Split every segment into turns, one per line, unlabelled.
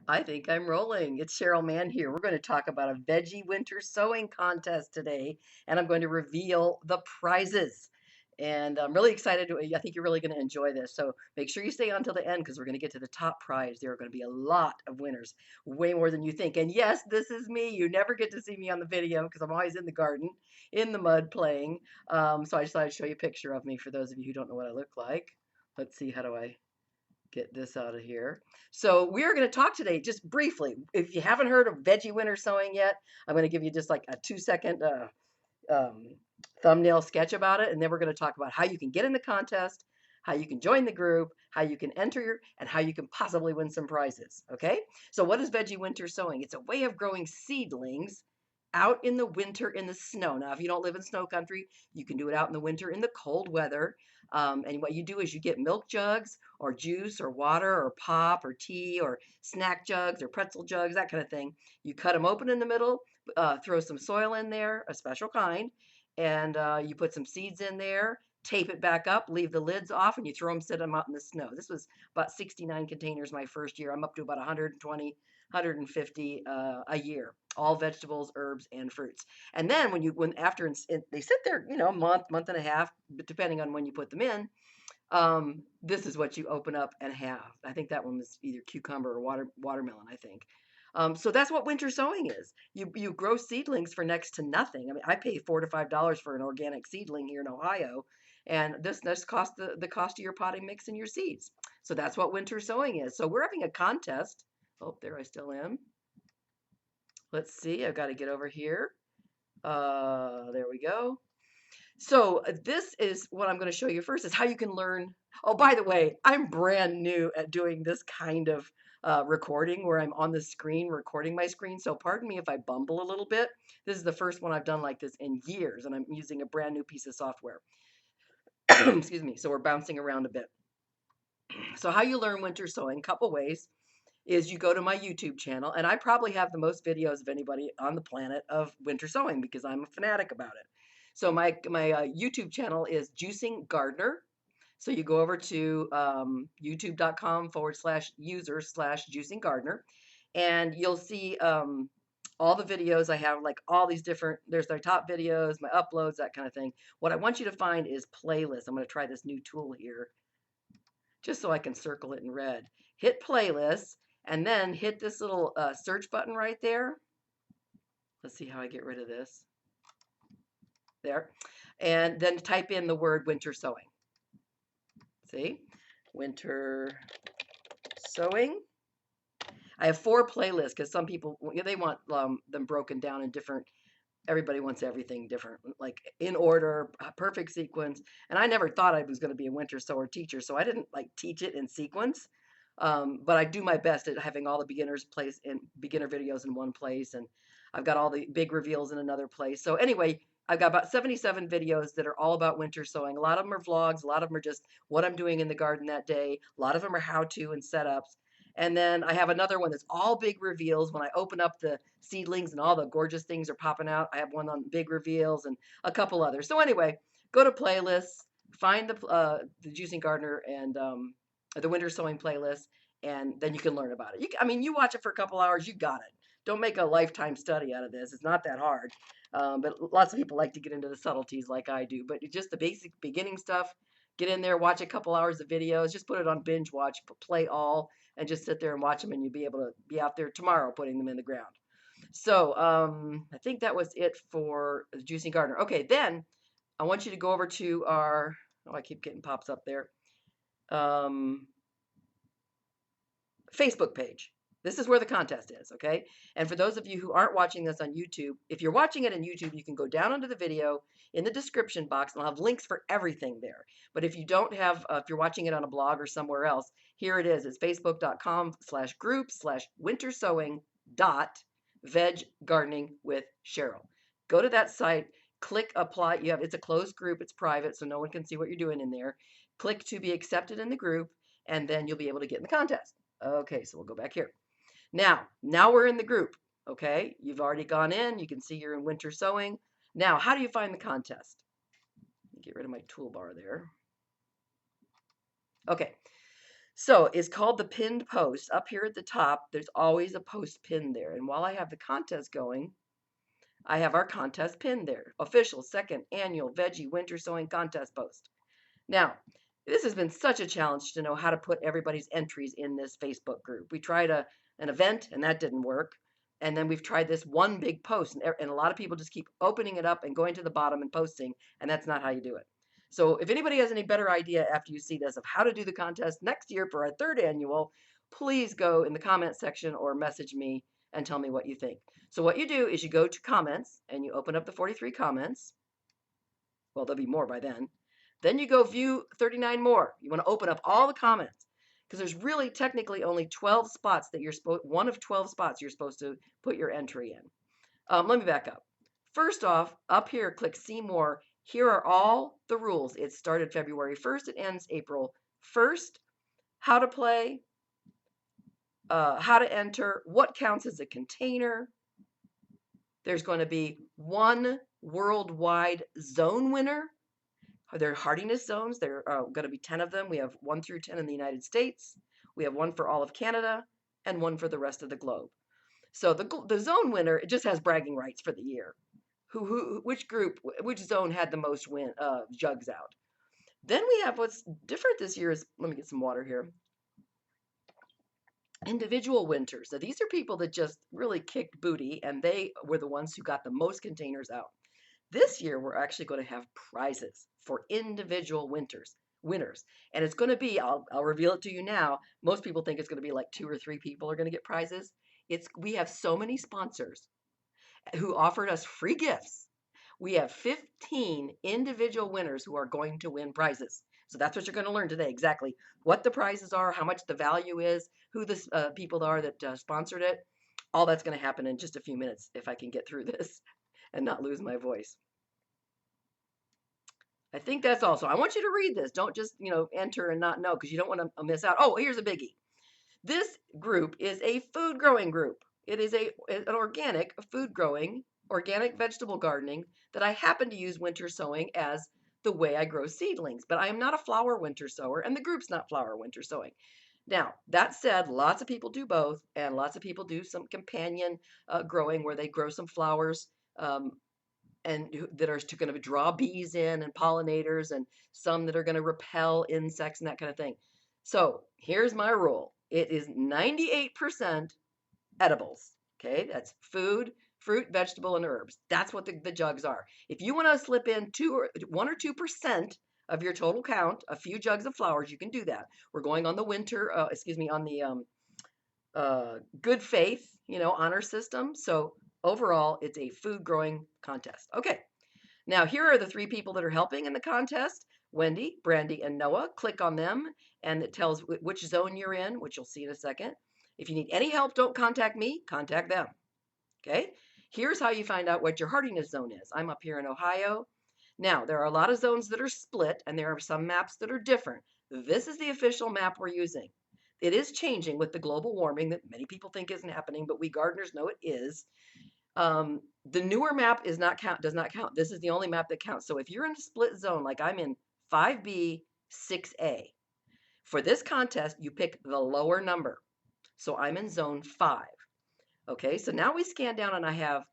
I think I'm rolling. It's Sheryl Mann here. We're going to talk about a Veggie Winter Sowing Contest today, and I'm going to reveal the prizes. And I'm really excited. I think you're really going to enjoy this. So make sure you stay on till the end because we're going to get to the top prize. There are going to be a lot of winners, way more than you think. And yes, this is me. You never get to see me on the video because I'm always in the garden, in the mud playing. So I just thought I'd show you a picture of me for those of you who don't know what I look like. Let's see, how do I get this out of here? So we are going to talk today just briefly. If you haven't heard of Veggie Winter Sowing yet, I'm going to give you just like a 2 second um, thumbnail sketch about it, and then we're going to talk about how you can get in the contest, how you can join the group, how you can enter, and how you can possibly win some prizes. Okay? So what is Veggie Winter Sowing? It's a way of growing seedlings out in the winter in the snow. Now, if you don't live in snow country, you can do it out in the winter in the cold weather. And what you do is you get milk jugs or juice or water or pop or tea or snack jugs or pretzel jugs, that kind of thing. You cut them open in the middle, throw some soil in there, a special kind, and you put some seeds in there, tape it back up, leave the lids off, and you throw them, set them out in the snow. This was about 69 containers my first year. I'm up to about 120, 150 a year, all vegetables, herbs, and fruits. And then when after they sit there, a month, month and a half, depending on when you put them in, this is what you open up and have. I think that one was either cucumber or watermelon, I think. So that's what winter sowing is. You grow seedlings for next to nothing. I mean, I pay $4 to $5 for an organic seedling here in Ohio, and this costs the cost of your potting mix and your seeds. So that's what winter sowing is. So we're having a contest. Oh, there I still am. Let's see. I've got to get over here. There we go. So this is what I'm going to show you first is how you can learn. Oh, by the way, I'm brand new at doing this kind of recording where I'm on the screen recording my screen. So pardon me if I bumble a little bit. This is the first one I've done like this in years, and I'm using a brand new piece of software. Excuse me. So we're bouncing around a bit. So how you learn winter sowing, couple ways, is you go to my YouTube channel, and I probably have the most videos of anybody on the planet of winter sowing because I'm a fanatic about it. So my YouTube channel is Juicing Gardener. So you go over to youtube.com/user/juicing gardener, and you'll see all the videos I have, like all these different. There's my top videos, my uploads, that kind of thing. What I want you to find is playlists. I'm going to try this new tool here just so I can circle it in red. Hit playlists and then hit this little search button right there. Let's see how I get rid of this. There. And then type in the word winter sowing. See? Winter sowing. I have 4 playlists because some people, they want them broken down in different. Everybody wants everything different, like in order, perfect sequence. And I never thought I was going to be a winter sower teacher, so I didn't like teach it in sequence. But I do my best at having all the beginner videos in one place, and I've got all the big reveals in another place. So anyway, I've got about 77 videos that are all about winter sowing. A lot of them are vlogs, a lot of them are just what I'm doing in the garden that day. A lot of them are how-to and setups. And then I have another one that's all big reveals. When I open up the seedlings and all the gorgeous things are popping out, I have one on big reveals and a couple others. So anyway, go to playlists, find the Juicing Gardener and the winter sowing playlist, and then you can learn about it. I mean, you watch it for a couple hours, you got it. Don't make a lifetime study out of this. It's not that hard. But lots of people like to get into the subtleties like I do. But just the basic beginning stuff, get in there, watch a couple hours of videos, just put it on binge watch, play all, and just sit there and watch them, and you'll be able to be out there tomorrow putting them in the ground. So I think that was it for the Juicing Gardener. Okay, then I want you to go over to our, oh, I keep getting pops up there, um, Facebook page. This is where the contest is, okay? And for those of you who aren't watching this on YouTube, if you're watching it on YouTube, you can go down under the video in the description box, and I'll have links for everything there. But if you don't have, if you're watching it on a blog or somewhere else, here it is. It's facebook.com/group/wintersowing.veg gardening with Sheryl. Go to that site, click apply. It's a closed group, it's private, so no one can see what you're doing in there. Click to be accepted in the group, and then you'll be able to get in the contest. Okay, so we'll go back here. Now we're in the group. Okay, you've already gone in. You can see you're in winter sowing. Now, how do you find the contest? Get rid of my toolbar there. Okay, So it's called the pinned post. Up here at the top, there's always a post pinned there. And while I have the contest going, I have our contest pinned there. Official second annual Veggie Winter Sowing Contest post. Now, this has been such a challenge to know how to put everybody's entries in this Facebook group. We tried an event and that didn't work. And then we've tried this one big post, and a lot of people just keep opening it up and going to the bottom and posting, and that's not how you do it. So if anybody has any better idea after you see this of how to do the contest next year for our third annual, please go in the comment section or message me and tell me what you think. So what you do is you go to comments and you open up the 43 comments. Well, there'll be more by then. Then you go view 39 more. You want to open up all the comments because there's really technically only 12 spots that you're supposed, one of 12 spots you're supposed to put your entry in. Let me back up. First off, up here, click see more. Here are all the rules. It started February 1st. It ends April 1st. How to play, how to enter, what counts as a container. There's going to be one worldwide zone winner. There are hardiness zones. There are going to be 10 of them. We have 1 through 10 in the United States. We have one for all of Canada and one for the rest of the globe. So the zone winner, it just has bragging rights for the year. Which group, which zone had the most jugs out. Then we have what's different this year is, let me get some water here. Individual winters. So these are people that just really kicked booty, and they were the ones who got the most containers out. This year, we're actually going to have prizes for individual winners. And it's going to be, I'll reveal it to you now. Most people think it's going to be like 2 or 3 people are going to get prizes. We have so many sponsors who offered us free gifts. We have 15 individual winners who are going to win prizes. So that's what you're going to learn today, exactly what the prizes are, how much the value is, who the people are that sponsored it. All that's going to happen in just a few minutes if I can get through this and not lose my voice. I think that's all. So I want you to read this. Don't just, enter and not know because you don't want to miss out. Oh, here's a biggie. This group is a food growing group. It is an organic food growing, organic vegetable gardening that I happen to use winter sowing as the way I grow seedlings. But I am not a flower winter sower, and the group's not flower winter sowing. Now, that said, lots of people do both, and lots of people do some companion growing where they grow some flowers and that are going to draw bees in and pollinators, and some that are going to repel insects and that kind of thing. So here's my rule. It is 98% edibles. Okay, that's food, fruit, vegetable, and herbs. That's what the jugs are. If you want to slip in 1 or 2% of your total count, a few jugs of flowers, you can do that. We're going on the on the good faith, honor system. So overall, it's a food growing contest. Okay, now here are the 3 people that are helping in the contest: Wendy, Brandy, and Noah. Click on them, and it tells which zone you're in, which you'll see in a second. If you need any help, don't contact me, contact them. Okay, here's how you find out what your hardiness zone is. I'm up here in Ohio. Now, there are a lot of zones that are split, and there are some maps that are different. This is the official map we're using. It is changing with the global warming that many people think isn't happening, but we gardeners know it is. The newer map does not count. This is the only map that counts. So if you're in a split zone, like I'm in 5B, 6A, for this contest, you pick the lower number. So I'm in zone 5. Okay, so now we scan down and I have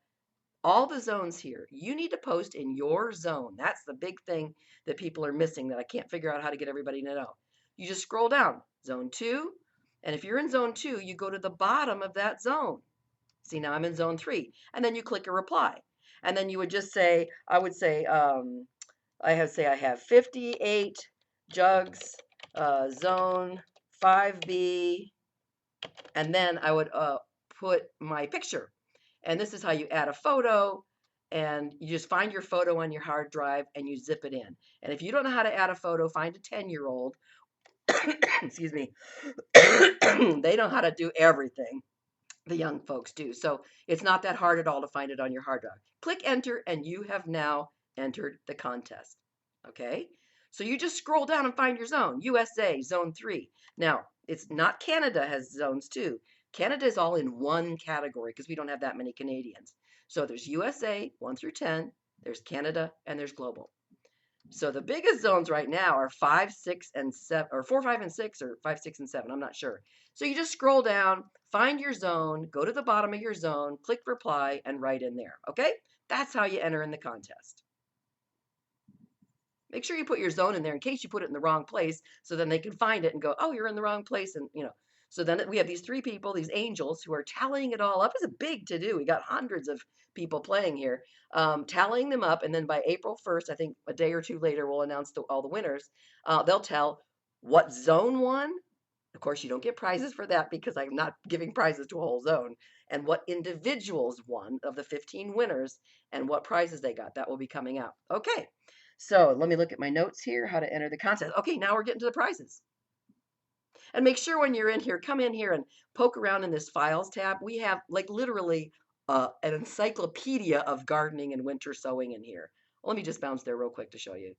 all the zones here. You need to post in your zone. That's the big thing that people are missing that I can't figure out how to get everybody to know. You just scroll down, zone 2, and if you're in zone 2, you go to the bottom of that zone. See, now I'm in zone 3, and then you click a reply. And then you would just say, I have 58 jugs, zone 5B, and then I would put my picture. And this is how you add a photo, and you just find your photo on your hard drive and you zip it in. And if you don't know how to add a photo, find a 10-year-old. Excuse me. They know how to do everything. The young folks do. So it's not that hard at all to find it on your hard drive. Click enter, and you have now entered the contest. Okay? So you just scroll down and find your zone. USA, zone 3. Now, it's not Canada has zones too. Canada is all in one category because we don't have that many Canadians. So there's USA, 1 through 10, there's Canada, and there's global. So the biggest zones right now are 5, 6, and 7, or 4, 5, and 6, or 5, 6, and 7. I'm not sure. So you just scroll down, find your zone, go to the bottom of your zone, click reply, and write in there. Okay? That's how you enter in the contest. Make sure you put your zone in there in case you put it in the wrong place, so then they can find it and go, oh, you're in the wrong place. And, so then we have these three people, these angels, who are tallying it all up. It's a big to do. We got hundreds of people playing here, tallying them up. And then by April 1st, I think a day or two later, we'll announce all the winners. They'll tell what zone won. Of course, you don't get prizes for that because I'm not giving prizes to a whole zone. And what individuals won of the 15 winners and what prizes they got. That will be coming out. Okay. So let me look at my notes here, how to enter the contest. Okay, now we're getting to the prizes. And make sure when you're in here, come in here and poke around in this files tab. We have like literally an encyclopedia of gardening and winter sowing in here. Let me just bounce there real quick to show you.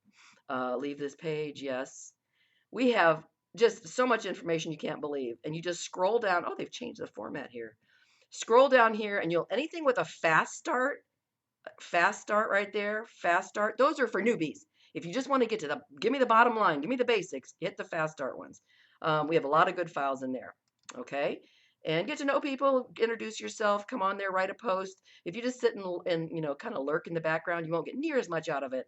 Leave this page, yes. We have just so much information you can't believe. And you just scroll down. Oh, they've changed the format here. Scroll down here and anything with a fast start right there, fast start. Those are for newbies. If you just want to get to give me the bottom line, give me the basics, hit the fast start ones. We have a lot of good files in there. Okay. And get to know people, introduce yourself, come on there, write a post. If you just sit and kind of lurk in the background, you won't get near as much out of it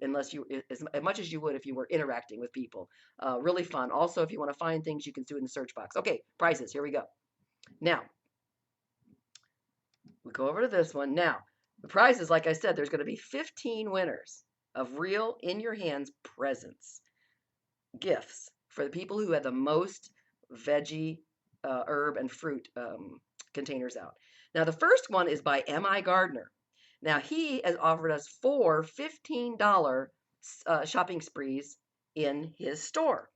unless you, as much as you would if you were interacting with people. Really fun. Also, if you want to find things, you can do it in the search box. Okay, prizes, here we go. Now, we go over to this one. Now, the prizes, like I said, there's going to be 15 winners of real in your hands presents, gifts for the people who had the most veggie, herb, and fruit containers out. Now, the first one is by M.I. Gardner. Now, he has offered us 4 $15 shopping sprees in his store.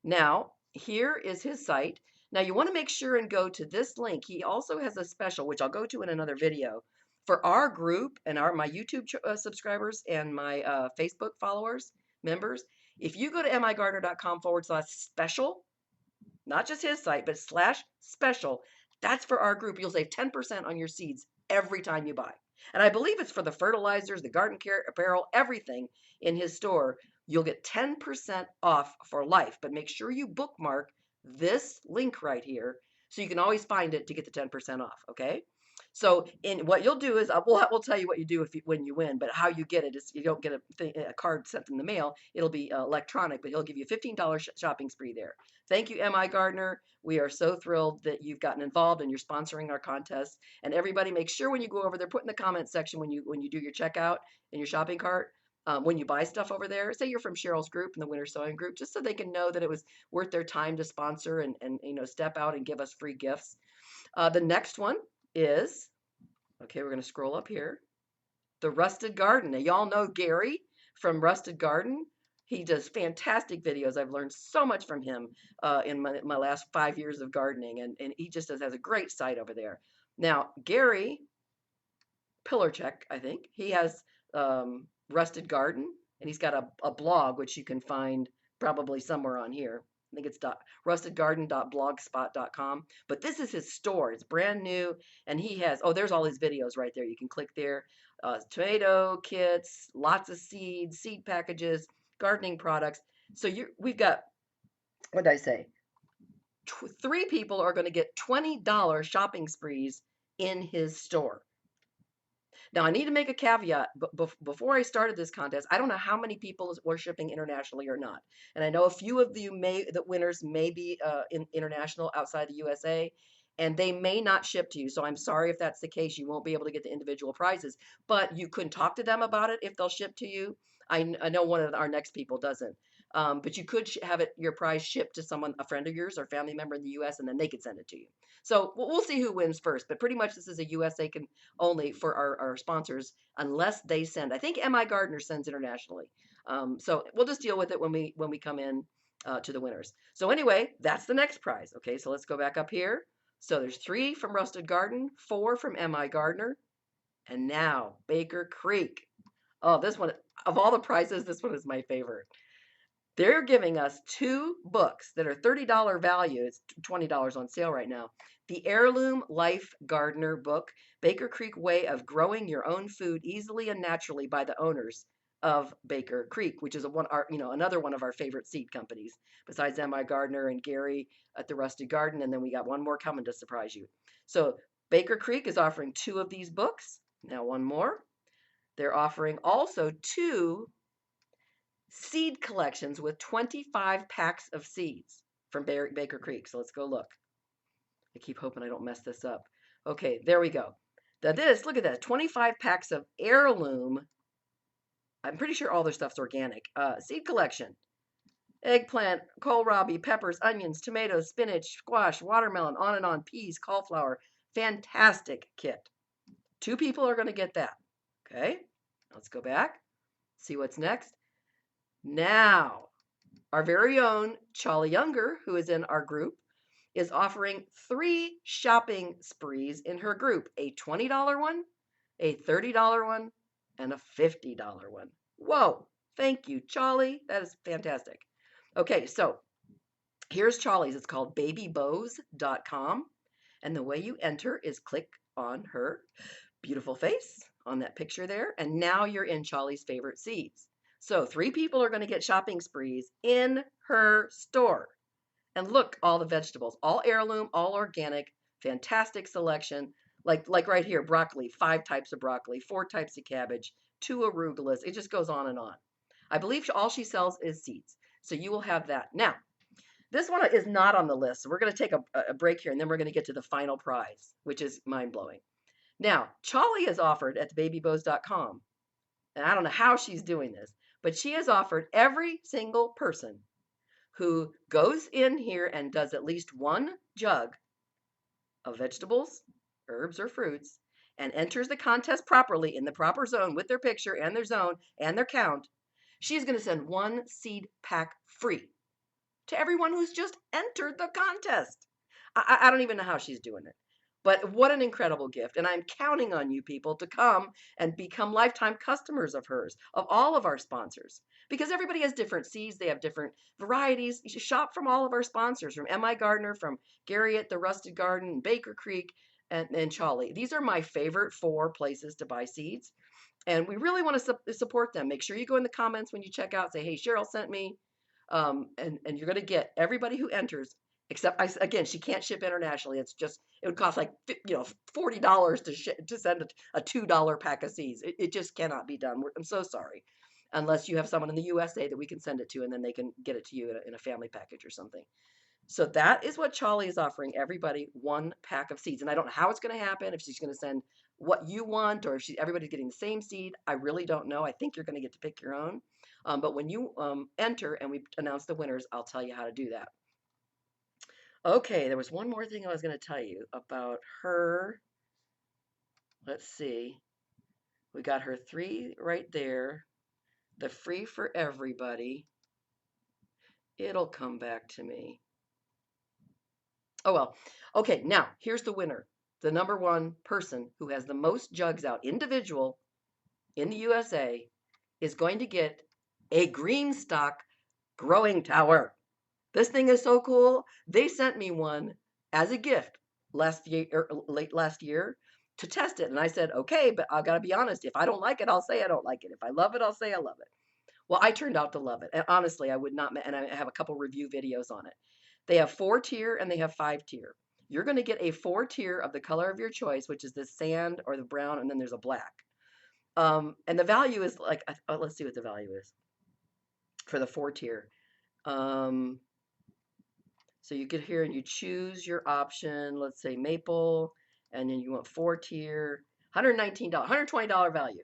Now, here is his site. Now, you want to make sure and go to this link. He also has a special, which I'll go to in another video, for our group and my YouTube subscribers and my Facebook followers, members. If you go to migardner.com/special, not just his site, but /special, that's for our group. You'll save 10% on your seeds every time you buy. And I believe it's for the fertilizers, the garden care apparel, everything in his store. You'll get 10% off for life, but make sure you bookmark this link right here so you can always find it to get the 10% off. Okay. So what you'll do is we'll tell you what you do when you win, but how you get it is you don't get a card sent in the mail. It'll be electronic, but he'll give you a $15 shopping spree there. Thank you, M.I. Gardner. We are so thrilled that you've gotten involved and you're sponsoring our contest. And everybody, make sure when you go over there, put in the comment section when you do your checkout in your shopping cart, when you buy stuff over there, say you're from Cheryl's group and the Winter Sowing Group, just so they can know that it was worth their time to sponsor and step out and give us free gifts. The next one is, okay, we're going to scroll up here, the Rusted Garden. Now, y'all know Gary from Rusted Garden. He does fantastic videos. I've learned so much from him in my last 5 years of gardening, and he just has a great site over there. Now, Gary Pillarcheck, I think, he has Rusted Garden, and he's got a blog, which you can find probably somewhere on here. I think it's rustedgarden.blogspot.com. But this is his store. It's brand new, and he has, there's all his videos right there. You can click there. Tomato kits, lots of seeds, seed packages, gardening products. So we've got, what did I say? 3 people are going to get $20 shopping sprees in his store. Now, I need to make a caveat. Before I started this contest, I don't know how many people were shipping internationally or not. And I know a few of the winners may be international outside the USA, and they may not ship to you. So I'm sorry if that's the case. You won't be able to get the individual prizes, but you can talk to them about it if they'll ship to you. I know one of our next people doesn't. But you could have your prize shipped to someone, a friend of yours or family member in the U.S., and then they could send it to you. So we'll see who wins first. But pretty much this is a USA only for our sponsors, unless they send. I think M.I. Gardner sends internationally. So we'll just deal with it when we come in to the winners. So anyway, that's the next prize. Okay, so let's go back up here. So there's 3 from Rusted Garden, 4 from M.I. Gardner, and now Baker Creek. Oh, this one, of all the prizes, this one is my favorite. They're giving us 2 books that are $30 value. It's $20 on sale right now. The Heirloom Life Gardener book, Baker Creek Way of Growing Your Own Food Easily and Naturally by the owners, of Baker Creek, which is another one of our favorite seed companies, besides M.I. Gardner and Gary at the Rusted Garden, and then we got one more coming to surprise you. So Baker Creek is offering 2 of these books. Now one more. They're offering also 2 seed collections with 25 packs of seeds from Baker Creek. So let's go look. I keep hoping I don't mess this up. Okay, there we go. Now look at that, 25 packs of heirloom. I'm pretty sure all their stuff's organic. Seed collection. Eggplant, kohlrabi, peppers, onions, tomatoes, spinach, squash, watermelon, on and on, peas, cauliflower. Fantastic kit. 2 people are going to get that. Okay, let's go back, see what's next. Now, our very own Charlie Younger, who is in our group, is offering 3 shopping sprees in her group, a $20 one, a $30 one, and a $50 one. Whoa, thank you, Charlie. That is fantastic. Okay, so here's Charlie's. It's called babybows.com. And the way you enter is click on her beautiful face on that picture there. And now you're in Charlie's favorite seeds. So 3 people are going to get shopping sprees in her store. And look, all the vegetables, all heirloom, all organic, fantastic selection. Like right here, broccoli, 5 types of broccoli, 4 types of cabbage, 2 arugulas. It just goes on and on. I believe all she sells is seeds. So you will have that. Now, this one is not on the list. So we're going to take a break here, and then we're going to get to the final prize, which is mind-blowing. Now, Charlie has offered at thebabybows.com, and I don't know how she's doing this, but she has offered every single person who goes in here and does at least 1 jug of vegetables, herbs, or fruits, and enters the contest properly in the proper zone with their picture and their zone and their count, she's going to send 1 seed pack free to everyone who's just entered the contest. I don't even know how she's doing it. But what an incredible gift. And I'm counting on you people to come and become lifetime customers of hers, of all of our sponsors. Because everybody has different seeds, they have different varieties. You should shop from all of our sponsors, from M.I. Gardner, from Gary at the Rusted Garden, Baker Creek, and Charlie. These are my favorite 4 places to buy seeds. And we really want to support them. Make sure you go in the comments when you check out, say, hey, Sheryl sent me. And you're going to get everybody who enters, except again, she can't ship internationally. It's just, it would cost like, $40 to send a $2 pack of seeds. It just cannot be done. I'm so sorry. Unless you have someone in the USA that we can send it to, and then they can get it to you in a family package or something. So that is what Charlie is offering everybody, 1 pack of seeds. And I don't know how it's going to happen, if she's going to send what you want, or if everybody's getting the same seed. I really don't know. I think you're going to get to pick your own. But when you enter and we announce the winners, I'll tell you how to do that. Okay, there was one more thing I was going to tell you about her. Let's see. We got her 3 right there. The free for everybody. It'll come back to me. Oh, well. Okay, now here's the winner. The number 1 person who has the most jugs out, individual, in the USA, is going to get a Greenstalk growing tower. This thing is so cool. They sent me one as a gift late last year to test it. And I said, okay, but I've got to be honest. If I don't like it, I'll say I don't like it. If I love it, I'll say I love it. Well, I turned out to love it. And honestly, I would not, and I have a couple review videos on it. They have 4-tier and they have 5-tier. You're going to get a 4-tier of the color of your choice, which is the sand or the brown, and then there's a black. And the value is like, let's see what the value is for the 4-tier. So you get here and you choose your option, let's say maple, and then you want 4-tier, $119, $120 value.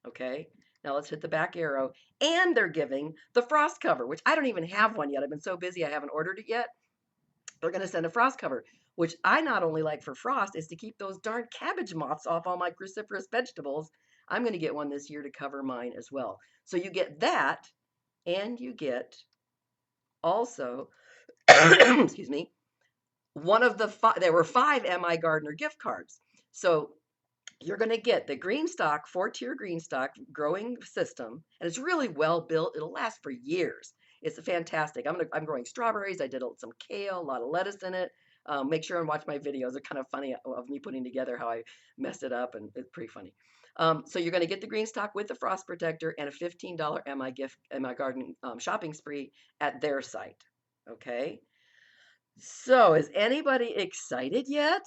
Okay, now let's hit the back arrow, and they're giving the frost cover, which I don't even have one yet. I've been so busy I haven't ordered it yet. They're going to send a frost cover, which I not only like for frost, is to keep those darn cabbage moths off all my cruciferous vegetables. I'm going to get one this year to cover mine as well. So you get that, and you get also, excuse me, one of the 5, there were 5 M.I. Gardner gift cards. So you're going to get the Greenstalk, 4-tier Greenstalk growing system, and it's really well built. It'll last for years. It's fantastic. I'm growing strawberries. I did some kale, a lot of lettuce in it. Make sure and watch my videos. They're kind of funny of me putting together how I messed it up, and it's pretty funny. So you're going to get the Greenstalk with the frost protector and a $15 MI Garden shopping spree at their site. Okay. So is anybody excited yet?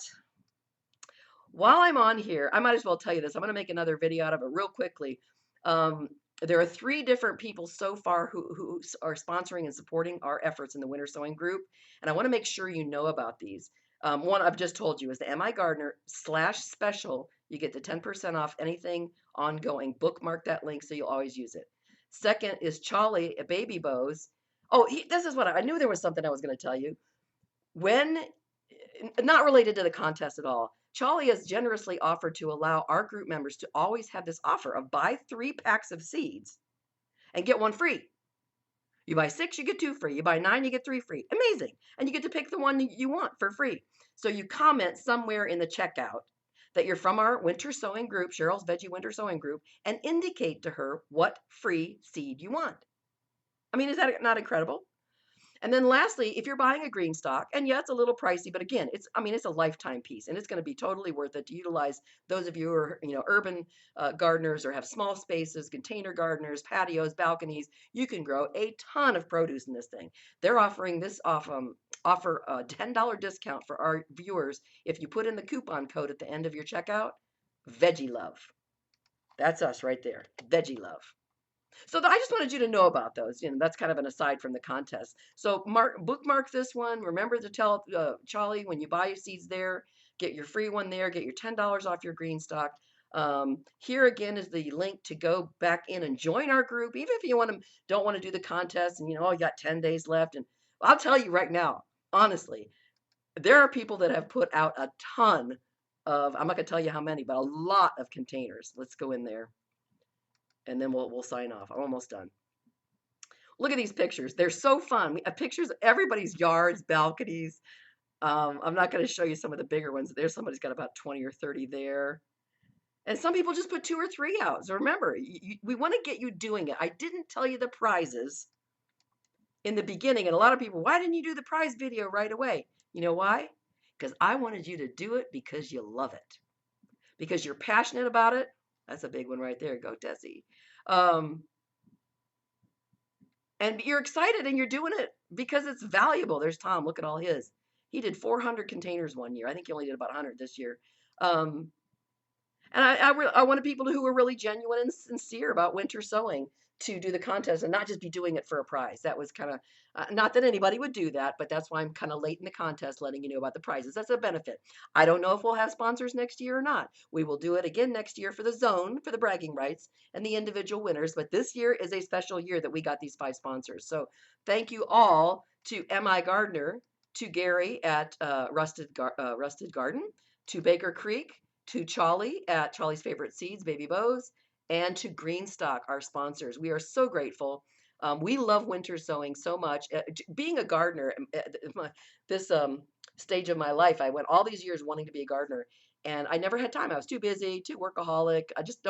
While I'm on here, I might as well tell you this. I'm going to make another video out of it real quickly. Um, there are 3 different people so far who are sponsoring and supporting our efforts in the Winter Sowing Group, and I want to make sure you know about these. One I've just told you is the MI Gardener /special. You get the 10% off anything ongoing. Bookmark that link so you'll always use it. Second is Charlie Baby Bows. Oh, this is what I knew there was something I was going to tell you. When not related to the contest at all. Charlie has generously offered to allow our group members to always have this offer of buy 3 packs of seeds and get 1 free. You buy 6, you get 2 free. You buy 9, you get 3 free. Amazing. And you get to pick the one you want for free. So you comment somewhere in the checkout that you're from our winter sowing group, Sheryl's Veggie Winter Sowing Group, and indicate to her what free seed you want. I mean, is that not incredible? And then lastly, if you're buying a Greenstalk, and yeah, it's a little pricey, but again, it's a lifetime piece, and it's going to be totally worth it to utilize. Those of you who are, urban gardeners or have small spaces, container gardeners, patios, balconies, you can grow a ton of produce in this thing. They're offering this offer a $10 discount for our viewers if you put in the coupon code at the end of your checkout, veggielove. That's us right there, veggielove. So I just wanted you to know about those. That's kind of an aside from the contest. So bookmark this one. Remember to tell Charlie when you buy your seeds there, get your free one there, get your $10 off your Greenstalk. Here again is the link to go back in and join our group, even if you don't want to do the contest and you got 10 days left. And I'll tell you right now, honestly, there are people that have put out a ton of, I'm not going to tell you how many, but a lot of containers. Let's go in there and then we'll sign off. I'm almost done. Look at these pictures. They're so fun. We have pictures of everybody's yards, balconies. I'm not going to show you some of the bigger ones. There's somebody's got about 20 or 30 there. And some people just put 2 or 3 out. So remember, we want to get you doing it. I didn't tell you the prizes in the beginning. And a lot of people, why didn't you do the prize video right away? You know why? Because I wanted you to do it because you love it. Because you're passionate about it. That's a big one right there. Go, Tessie. And you're excited and you're doing it because it's valuable. There's Tom. Look at all his. He did 400 containers one year. I think he only did about 100 this year. And I wanted people who were really genuine and sincere about winter sowing to do the contest and not just be doing it for a prize. That was kind of, not that anybody would do that, but that's why I'm kind of late in the contest letting you know about the prizes. That's a benefit. I don't know if we'll have sponsors next year or not. We will do it again next year for the zone, for the bragging rights, and the individual winners. But this year is a special year that we got these 5 sponsors. So thank you all to M.I. Gardner, to Gary at Rusted Garden, to Baker Creek, to Charlie at Charlie's Favorite Seeds, Baby Bows, and to Greenstalk, our sponsors. We are so grateful. We love winter sowing so much. Being a gardener, this stage of my life, I went all these years wanting to be a gardener, and I never had time. I was too busy, too workaholic. I just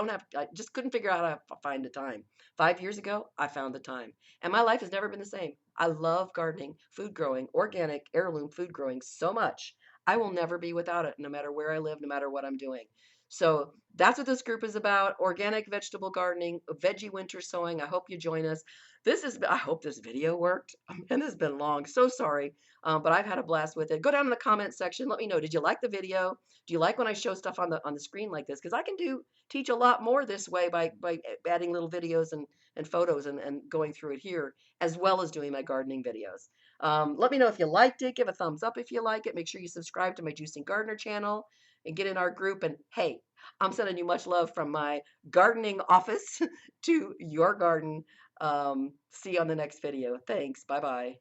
couldn't figure out how to find the time. 5 years ago, I found the time, and my life has never been the same. I love gardening, food growing, organic, heirloom food growing so much. I will never be without it, no matter where I live, no matter what I'm doing. So that's what this group is about: organic vegetable gardening, veggie winter sowing. I hope you join us. I hope this video worked. And this has been long. So sorry. But I've had a blast with it. Go down in the comment section. Let me know. Did you like the video? Do you like when I show stuff on the screen like this? Because I can teach a lot more this way by adding little videos and photos and going through it here, as well as doing my gardening videos. Let me know if you liked it. Give a thumbs up if you like it. Make sure you subscribe to my Juicing Gardener channel and get in our group. And hey, I'm sending you much love from my gardening office to your garden. See you on the next video. Thanks. Bye-bye.